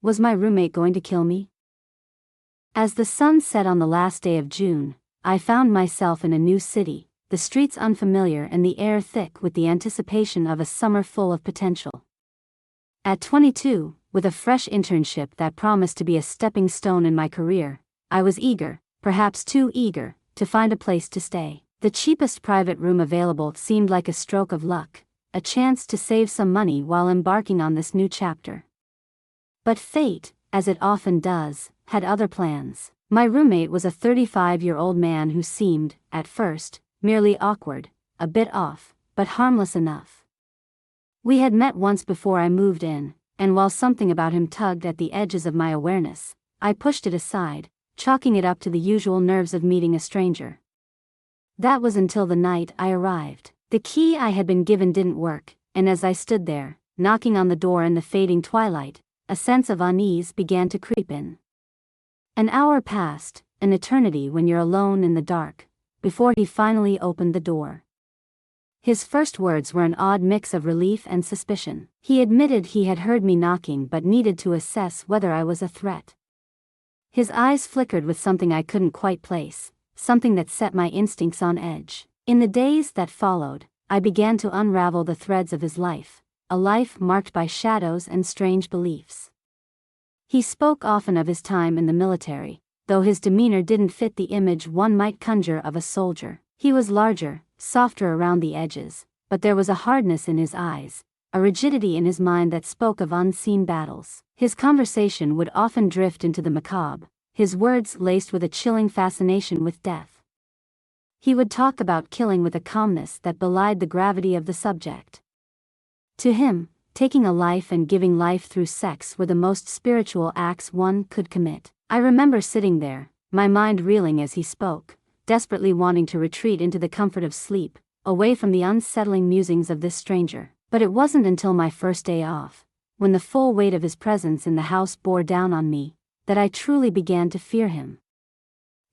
Was my roommate going to kill me? As the sun set on the last day of June, I found myself in a new city, the streets unfamiliar and the air thick with the anticipation of a summer full of potential. At 22, with a fresh internship that promised to be a stepping stone in my career, I was eager, perhaps too eager, to find a place to stay. The cheapest private room available seemed like a stroke of luck, a chance to save some money while embarking on this new chapter. But fate, as it often does, had other plans. My roommate was a 35-year-old man who seemed, at first, merely awkward, a bit off, but harmless enough. We had met once before I moved in, and while something about him tugged at the edges of my awareness, I pushed it aside, chalking it up to the usual nerves of meeting a stranger. That was until the night I arrived. The key I had been given didn't work, and as I stood there, knocking on the door in the fading twilight, a sense of unease began to creep in. An hour passed, an eternity when you're alone in the dark, before he finally opened the door. His first words were an odd mix of relief and suspicion. He admitted he had heard me knocking but needed to assess whether I was a threat. His eyes flickered with something I couldn't quite place, something that set my instincts on edge. In the days that followed, I began to unravel the threads of his life, a life marked by shadows and strange beliefs. He spoke often of his time in the military, though his demeanor didn't fit the image one might conjure of a soldier. He was larger, softer around the edges, but there was a hardness in his eyes, a rigidity in his mind that spoke of unseen battles. His conversation would often drift into the macabre, his words laced with a chilling fascination with death. He would talk about killing with a calmness that belied the gravity of the subject. To him, taking a life and giving life through sex were the most spiritual acts one could commit. I remember sitting there, my mind reeling as he spoke, desperately wanting to retreat into the comfort of sleep, away from the unsettling musings of this stranger. But it wasn't until my first day off, when the full weight of his presence in the house bore down on me, that I truly began to fear him.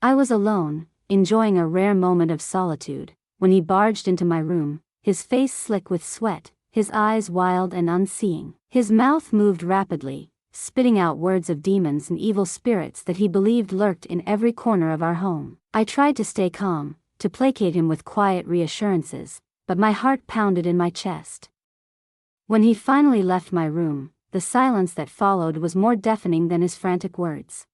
I was alone, enjoying a rare moment of solitude, when he barged into my room, his face slick with sweat, his eyes wild and unseeing. His mouth moved rapidly, spitting out words of demons and evil spirits that he believed lurked in every corner of our home. I tried to stay calm, to placate him with quiet reassurances, but my heart pounded in my chest. When he finally left my room, the silence that followed was more deafening than his frantic words.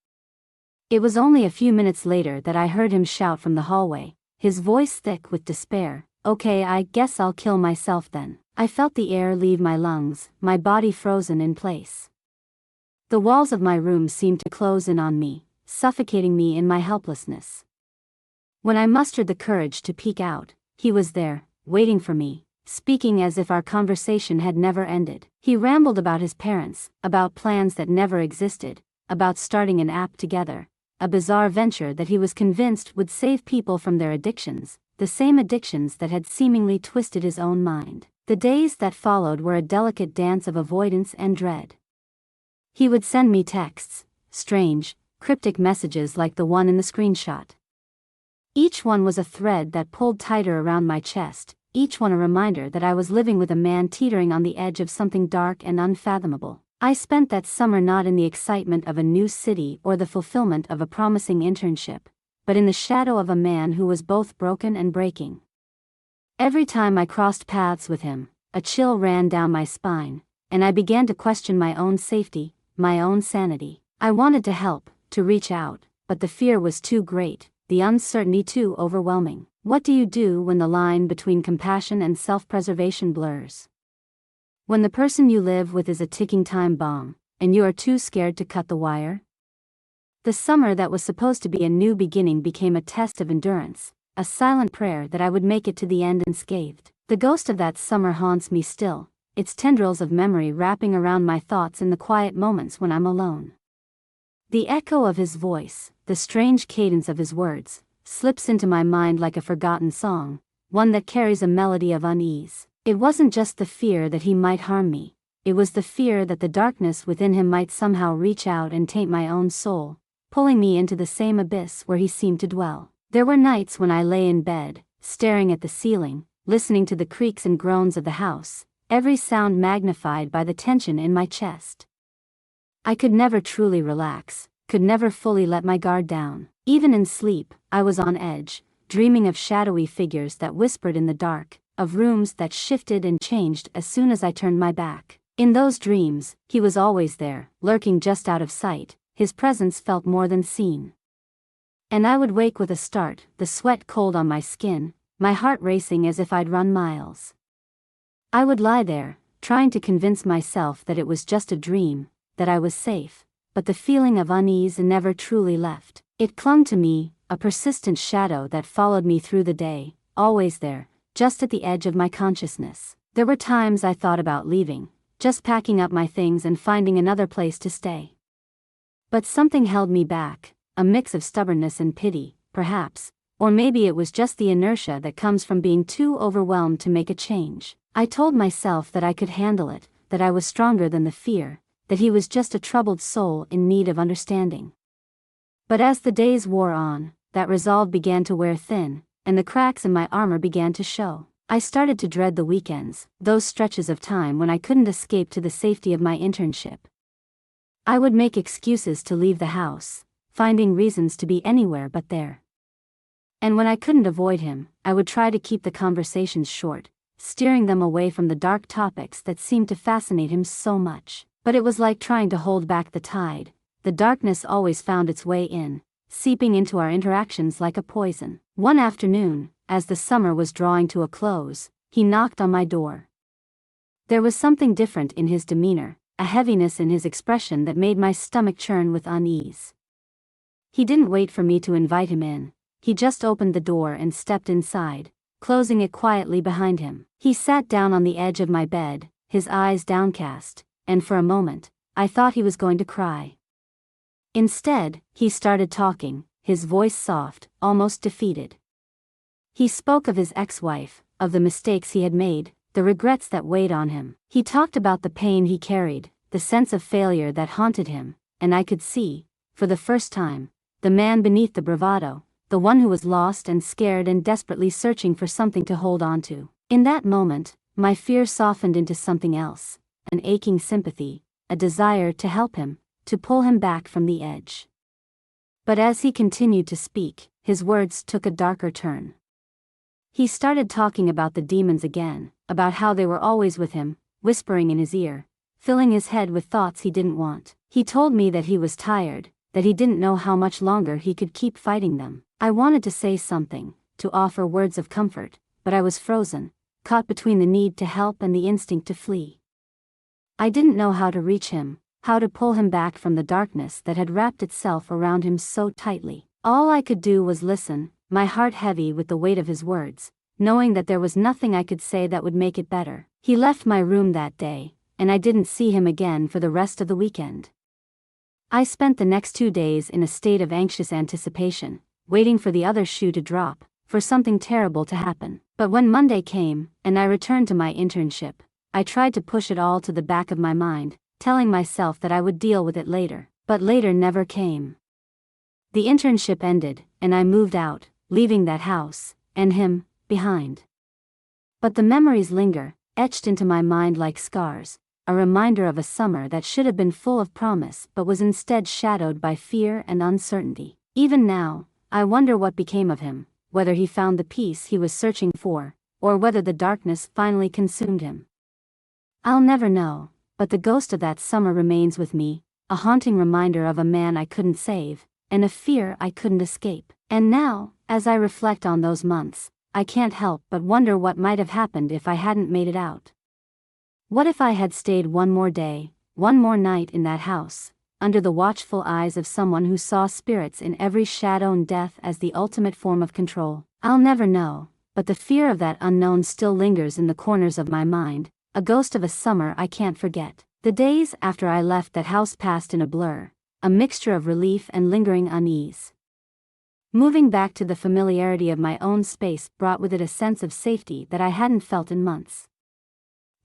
It was only a few minutes later that I heard him shout from the hallway, his voice thick with despair, "Okay, I guess I'll kill myself then." I felt the air leave my lungs, my body frozen in place. The walls of my room seemed to close in on me, suffocating me in my helplessness. When I mustered the courage to peek out, he was there, waiting for me, speaking as if our conversation had never ended. He rambled about his parents, about plans that never existed, about starting an app together, a bizarre venture that he was convinced would save people from their addictions, the same addictions that had seemingly twisted his own mind. The days that followed were a delicate dance of avoidance and dread. He would send me texts, strange, cryptic messages like the one in the screenshot. Each one was a thread that pulled tighter around my chest, each one a reminder that I was living with a man teetering on the edge of something dark and unfathomable. I spent that summer not in the excitement of a new city or the fulfillment of a promising internship, but in the shadow of a man who was both broken and breaking. Every time I crossed paths with him, a chill ran down my spine, and I began to question my own safety, my own sanity. I wanted to help, to reach out, but the fear was too great, the uncertainty too overwhelming. What do you do when the line between compassion and self-preservation blurs? When the person you live with is a ticking time bomb, and you are too scared to cut the wire? The summer that was supposed to be a new beginning became a test of endurance, a silent prayer that I would make it to the end unscathed. The ghost of that summer haunts me still, its tendrils of memory wrapping around my thoughts in the quiet moments when I'm alone. The echo of his voice, the strange cadence of his words, slips into my mind like a forgotten song, one that carries a melody of unease. It wasn't just the fear that he might harm me, it was the fear that the darkness within him might somehow reach out and taint my own soul, pulling me into the same abyss where he seemed to dwell. There were nights when I lay in bed, staring at the ceiling, listening to the creaks and groans of the house, every sound magnified by the tension in my chest. I could never truly relax, could never fully let my guard down. Even in sleep, I was on edge, dreaming of shadowy figures that whispered in the dark, of rooms that shifted and changed as soon as I turned my back. In those dreams, he was always there, lurking just out of sight. His presence felt more than seen. And I would wake with a start, the sweat cold on my skin, my heart racing as if I'd run miles. I would lie there, trying to convince myself that it was just a dream, that I was safe, but the feeling of unease never truly left. It clung to me, a persistent shadow that followed me through the day, always there, just at the edge of my consciousness. There were times I thought about leaving, just packing up my things and finding another place to stay. But something held me back, a mix of stubbornness and pity, perhaps, or maybe it was just the inertia that comes from being too overwhelmed to make a change. I told myself that I could handle it, that I was stronger than the fear, that he was just a troubled soul in need of understanding. But as the days wore on, that resolve began to wear thin, and the cracks in my armor began to show. I started to dread the weekends, those stretches of time when I couldn't escape to the safety of my internship. I would make excuses to leave the house, finding reasons to be anywhere but there. And when I couldn't avoid him, I would try to keep the conversations short, steering them away from the dark topics that seemed to fascinate him so much. But it was like trying to hold back the tide. The darkness always found its way in, seeping into our interactions like a poison. One afternoon, as the summer was drawing to a close, he knocked on my door. There was something different in his demeanor, a heaviness in his expression that made my stomach churn with unease. He didn't wait for me to invite him in, he just opened the door and stepped inside, closing it quietly behind him. He sat down on the edge of my bed, his eyes downcast, and for a moment, I thought he was going to cry. Instead, he started talking, his voice soft, almost defeated. He spoke of his ex-wife, of the mistakes he had made, the regrets that weighed on him. He talked about the pain he carried, the sense of failure that haunted him, and I could see, for the first time, the man beneath the bravado, the one who was lost and scared and desperately searching for something to hold on to. In that moment, my fear softened into something else, an aching sympathy, a desire to help him, to pull him back from the edge. But as he continued to speak, his words took a darker turn. He started talking about the demons again, about how they were always with him, whispering in his ear, filling his head with thoughts he didn't want. He told me that he was tired, that he didn't know how much longer he could keep fighting them. I wanted to say something, to offer words of comfort, but I was frozen, caught between the need to help and the instinct to flee. I didn't know how to reach him, how to pull him back from the darkness that had wrapped itself around him so tightly. All I could do was listen, my heart heavy with the weight of his words, knowing that there was nothing I could say that would make it better. He left my room that day, and I didn't see him again for the rest of the weekend. I spent the next 2 days in a state of anxious anticipation, waiting for the other shoe to drop, for something terrible to happen. But when Monday came, and I returned to my internship, I tried to push it all to the back of my mind, telling myself that I would deal with it later. But later never came. The internship ended, and I moved out, leaving that house, and him, behind. But the memories linger, etched into my mind like scars, a reminder of a summer that should have been full of promise but was instead shadowed by fear and uncertainty. Even now, I wonder what became of him, whether he found the peace he was searching for, or whether the darkness finally consumed him. I'll never know, but the ghost of that summer remains with me, a haunting reminder of a man I couldn't save, and a fear I couldn't escape. And now, as I reflect on those months, I can't help but wonder what might have happened if I hadn't made it out. What if I had stayed one more day, one more night in that house, under the watchful eyes of someone who saw spirits in every shadow and death as the ultimate form of control? I'll never know, but the fear of that unknown still lingers in the corners of my mind, a ghost of a summer I can't forget. The days after I left that house passed in a blur, a mixture of relief and lingering unease. Moving back to the familiarity of my own space brought with it a sense of safety that I hadn't felt in months.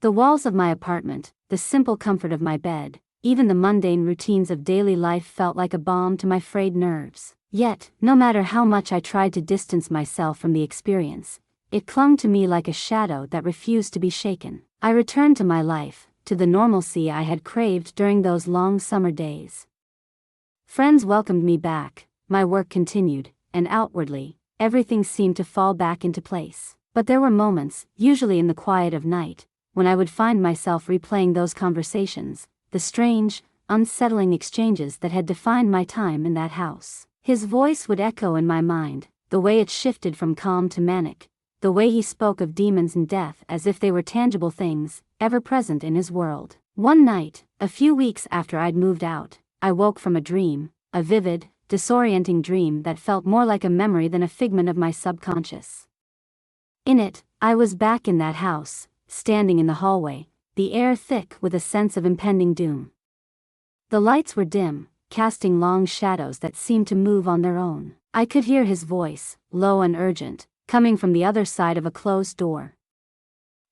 The walls of my apartment, the simple comfort of my bed, even the mundane routines of daily life felt like a balm to my frayed nerves. Yet, no matter how much I tried to distance myself from the experience, it clung to me like a shadow that refused to be shaken. I returned to my life, to the normalcy I had craved during those long summer days. Friends welcomed me back, my work continued, and outwardly, everything seemed to fall back into place. But there were moments, usually in the quiet of night, when I would find myself replaying those conversations, the strange, unsettling exchanges that had defined my time in that house. His voice would echo in my mind, the way it shifted from calm to manic, the way he spoke of demons and death as if they were tangible things, ever present in his world. One night, a few weeks after I'd moved out, I woke from a dream, a vivid, disorienting dream that felt more like a memory than a figment of my subconscious. In it, I was back in that house, standing in the hallway, the air thick with a sense of impending doom. The lights were dim, casting long shadows that seemed to move on their own. I could hear his voice, low and urgent, coming from the other side of a closed door.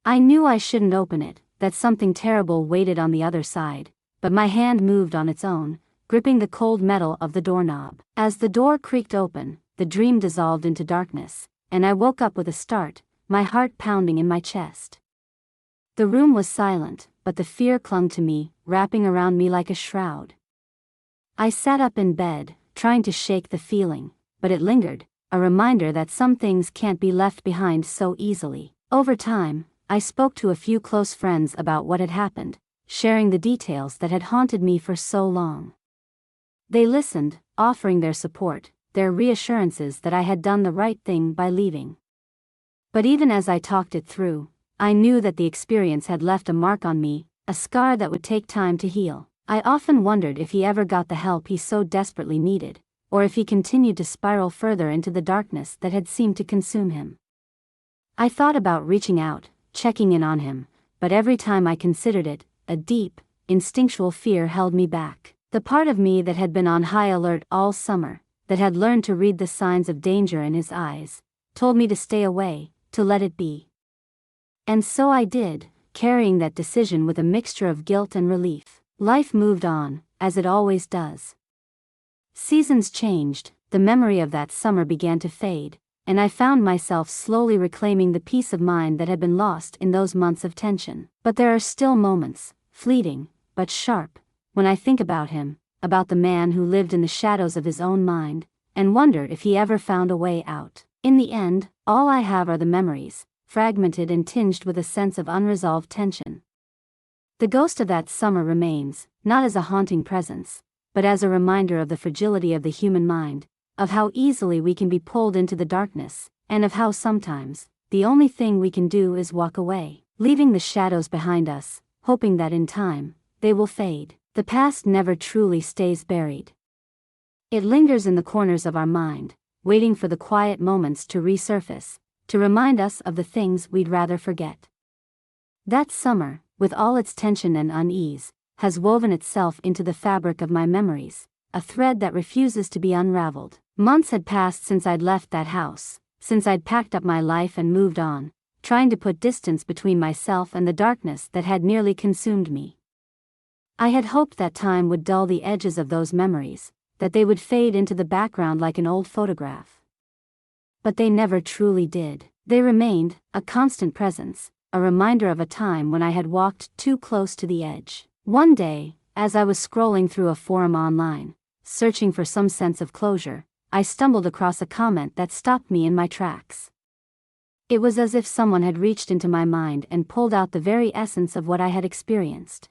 I knew I shouldn't open it, that something terrible waited on the other side, but my hand moved on its own, gripping the cold metal of the doorknob. As the door creaked open, the dream dissolved into darkness, and I woke up with a start, my heart pounding in my chest. The room was silent, but the fear clung to me, wrapping around me like a shroud. I sat up in bed, trying to shake the feeling, but it lingered, a reminder that some things can't be left behind so easily. Over time, I spoke to a few close friends about what had happened, sharing the details that had haunted me for so long. They listened, offering their support, their reassurances that I had done the right thing by leaving. But even as I talked it through, I knew that the experience had left a mark on me, a scar that would take time to heal. I often wondered if he ever got the help he so desperately needed, or if he continued to spiral further into the darkness that had seemed to consume him. I thought about reaching out, checking in on him, but every time I considered it, a deep, instinctual fear held me back. The part of me that had been on high alert all summer, that had learned to read the signs of danger in his eyes, told me to stay away, to let it be. And so I did, carrying that decision with a mixture of guilt and relief. Life moved on, as it always does. Seasons changed, the memory of that summer began to fade, and I found myself slowly reclaiming the peace of mind that had been lost in those months of tension. But there are still moments, fleeting, but sharp, when I think about him, about the man who lived in the shadows of his own mind, and wonder if he ever found a way out. In the end, all I have are the memories, fragmented and tinged with a sense of unresolved tension. The ghost of that summer remains, not as a haunting presence, but as a reminder of the fragility of the human mind, of how easily we can be pulled into the darkness, and of how sometimes, the only thing we can do is walk away, leaving the shadows behind us, hoping that in time, they will fade. The past never truly stays buried. It lingers in the corners of our mind, waiting for the quiet moments to resurface, to remind us of the things we'd rather forget. That summer, with all its tension and unease, has woven itself into the fabric of my memories, a thread that refuses to be unraveled. Months had passed since I'd left that house, since I'd packed up my life and moved on, trying to put distance between myself and the darkness that had nearly consumed me. I had hoped that time would dull the edges of those memories, that they would fade into the background like an old photograph. But they never truly did. They remained, a constant presence, a reminder of a time when I had walked too close to the edge. One day, as I was scrolling through a forum online, searching for some sense of closure, I stumbled across a comment that stopped me in my tracks. It was as if someone had reached into my mind and pulled out the very essence of what I had experienced.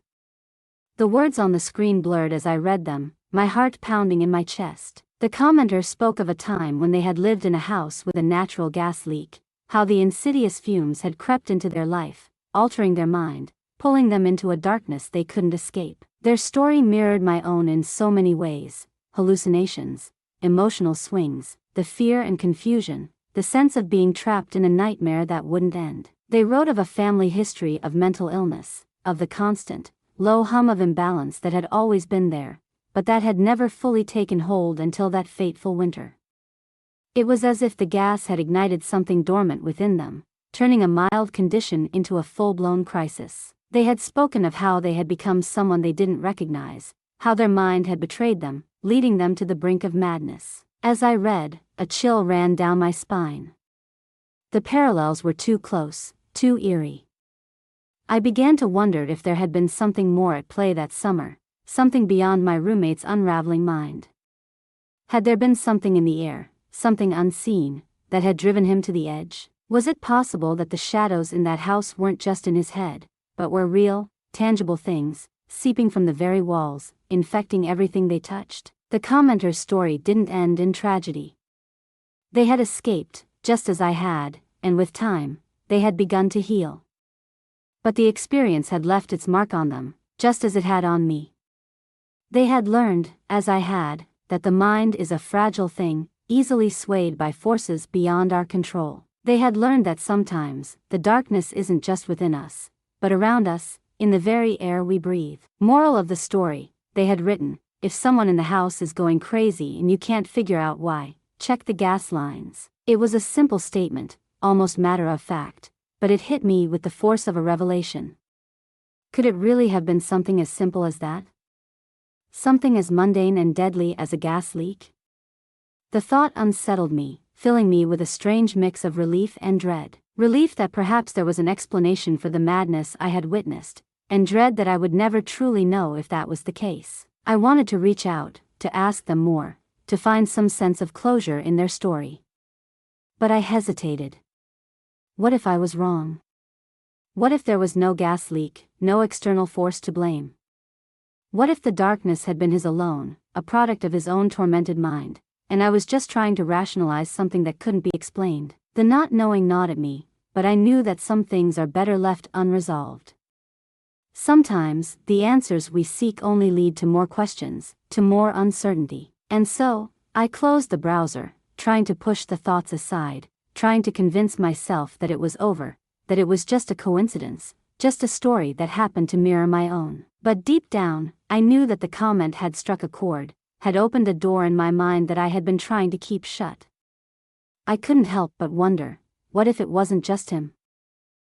The words on the screen blurred as I read them, my heart pounding in my chest. The commenter spoke of a time when they had lived in a house with a natural gas leak, how the insidious fumes had crept into their life, altering their mind, pulling them into a darkness they couldn't escape. Their story mirrored my own in so many ways: hallucinations, emotional swings, the fear and confusion, the sense of being trapped in a nightmare that wouldn't end. They wrote of a family history of mental illness, of the constant, low hum of imbalance that had always been there, but that had never fully taken hold until that fateful winter. It was as if the gas had ignited something dormant within them, turning a mild condition into a full-blown crisis. They had spoken of how they had become someone they didn't recognize, how their mind had betrayed them, leading them to the brink of madness. As I read, a chill ran down my spine. The parallels were too close, too eerie. I began to wonder if there had been something more at play that summer, something beyond my roommate's unraveling mind. Had there been something in the air, something unseen, that had driven him to the edge? Was it possible that the shadows in that house weren't just in his head, but were real, tangible things, seeping from the very walls, infecting everything they touched? The commenter's story didn't end in tragedy. They had escaped, just as I had, and with time, they had begun to heal. But the experience had left its mark on them, just as it had on me. They had learned, as I had, that the mind is a fragile thing, easily swayed by forces beyond our control. They had learned that sometimes, the darkness isn't just within us, but around us, in the very air we breathe. Moral of the story, they had written, if someone in the house is going crazy and you can't figure out why, check the gas lines. It was a simple statement, almost matter of fact, but it hit me with the force of a revelation. Could it really have been something as simple as that? Something as mundane and deadly as a gas leak? The thought unsettled me, filling me with a strange mix of relief and dread. Relief that perhaps there was an explanation for the madness I had witnessed, and dread that I would never truly know if that was the case. I wanted to reach out, to ask them more, to find some sense of closure in their story. But I hesitated. What if I was wrong? What if there was no gas leak, no external force to blame? What if the darkness had been his alone, a product of his own tormented mind, and I was just trying to rationalize something that couldn't be explained? The not knowing gnawed at me, but I knew that some things are better left unresolved. Sometimes, the answers we seek only lead to more questions, to more uncertainty. And so, I closed the browser, trying to push the thoughts aside, trying to convince myself that it was over, that it was just a coincidence, just a story that happened to mirror my own. But deep down, I knew that the comment had struck a chord, had opened a door in my mind that I had been trying to keep shut. I couldn't help but wonder, what if it wasn't just him?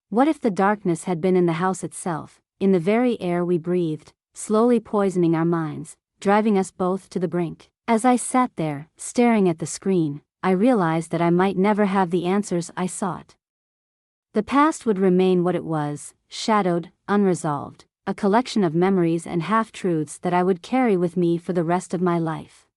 What if the darkness had been in the house itself, in the very air we breathed, slowly poisoning our minds, driving us both to the brink? As I sat there, staring at the screen, I realized that I might never have the answers I sought. The past would remain what it was, shadowed, unresolved, a collection of memories and half-truths that I would carry with me for the rest of my life.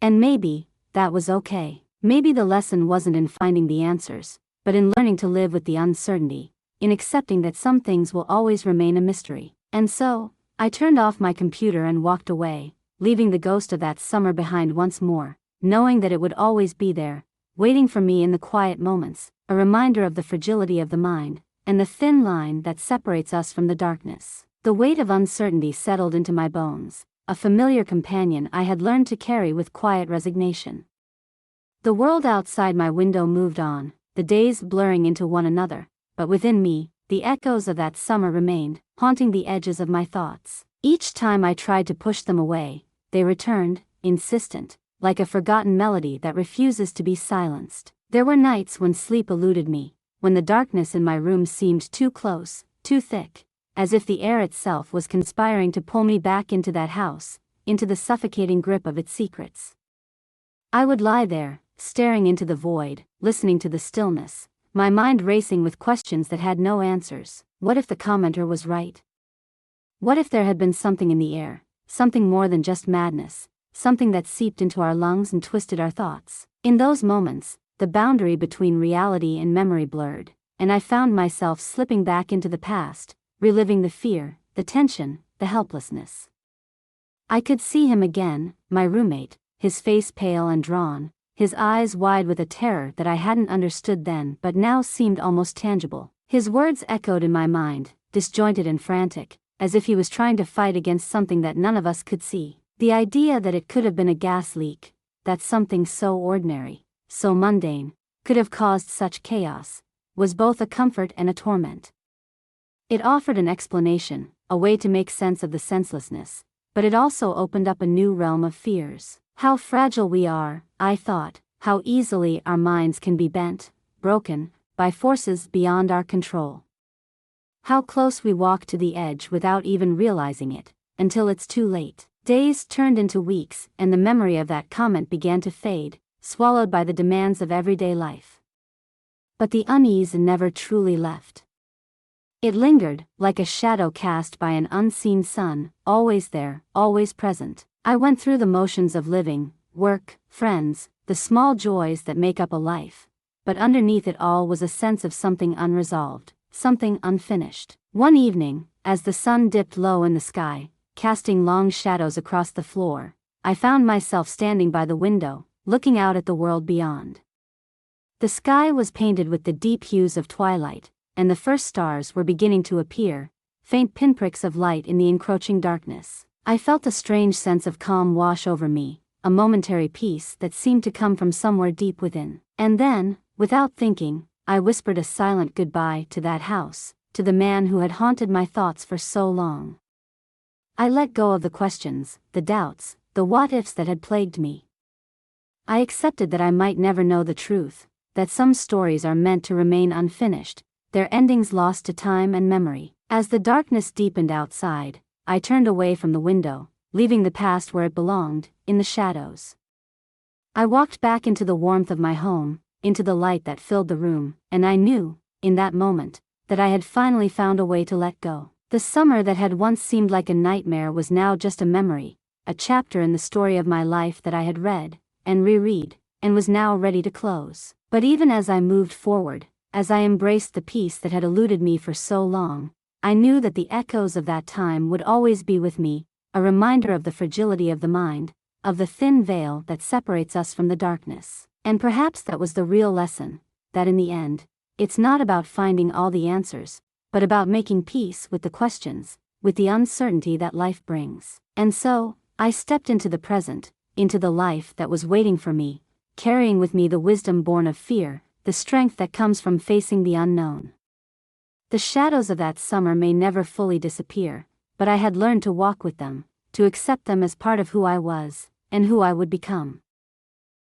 And maybe, that was okay. Maybe the lesson wasn't in finding the answers, but in learning to live with the uncertainty, in accepting that some things will always remain a mystery. And so, I turned off my computer and walked away, leaving the ghost of that summer behind once more, knowing that it would always be there, waiting for me in the quiet moments, a reminder of the fragility of the mind, and the thin line that separates us from the darkness. The weight of uncertainty settled into my bones, a familiar companion I had learned to carry with quiet resignation. The world outside my window moved on, the days blurring into one another, but within me, the echoes of that summer remained, haunting the edges of my thoughts. Each time I tried to push them away, they returned, insistent, like a forgotten melody that refuses to be silenced. There were nights when sleep eluded me, when the darkness in my room seemed too close, too thick, as if the air itself was conspiring to pull me back into that house, into the suffocating grip of its secrets. I would lie there, staring into the void, listening to the stillness, my mind racing with questions that had no answers. What if the commenter was right? What if there had been something in the air, something more than just madness, something that seeped into our lungs and twisted our thoughts? In those moments, the boundary between reality and memory blurred, and I found myself slipping back into the past, reliving the fear, the tension, the helplessness. I could see him again, my roommate, his face pale and drawn, his eyes wide with a terror that I hadn't understood then but now seemed almost tangible. His words echoed in my mind, disjointed and frantic, as if he was trying to fight against something that none of us could see. The idea that it could have been a gas leak, that something so ordinary, so mundane, could have caused such chaos, was both a comfort and a torment. It offered an explanation, a way to make sense of the senselessness, but it also opened up a new realm of fears. How fragile we are, I thought, how easily our minds can be bent, broken, by forces beyond our control. How close we walk to the edge without even realizing it, until it's too late. Days turned into weeks, and the memory of that comment began to fade, swallowed by the demands of everyday life. But the unease never truly left. It lingered, like a shadow cast by an unseen sun, always there, always present. I went through the motions of living, work, friends, the small joys that make up a life. But underneath it all was a sense of something unresolved, something unfinished. One evening, as the sun dipped low in the sky, casting long shadows across the floor, I found myself standing by the window, looking out at the world beyond. The sky was painted with the deep hues of twilight, and the first stars were beginning to appear, faint pinpricks of light in the encroaching darkness. I felt a strange sense of calm wash over me, a momentary peace that seemed to come from somewhere deep within. And then, without thinking, I whispered a silent goodbye to that house, to the man who had haunted my thoughts for so long. I let go of the questions, the doubts, the what-ifs that had plagued me. I accepted that I might never know the truth, that some stories are meant to remain unfinished, their endings lost to time and memory. As the darkness deepened outside, I turned away from the window, leaving the past where it belonged, in the shadows. I walked back into the warmth of my home, into the light that filled the room, and I knew, in that moment, that I had finally found a way to let go. The summer that had once seemed like a nightmare was now just a memory, a chapter in the story of my life that I had read, and reread, and was now ready to close. But even as I moved forward, as I embraced the peace that had eluded me for so long, I knew that the echoes of that time would always be with me, a reminder of the fragility of the mind, of the thin veil that separates us from the darkness. And perhaps that was the real lesson, that in the end, it's not about finding all the answers, but about making peace with the questions, with the uncertainty that life brings. And so, I stepped into the present, into the life that was waiting for me, carrying with me the wisdom born of fear, the strength that comes from facing the unknown. The shadows of that summer may never fully disappear, but I had learned to walk with them, to accept them as part of who I was, and who I would become.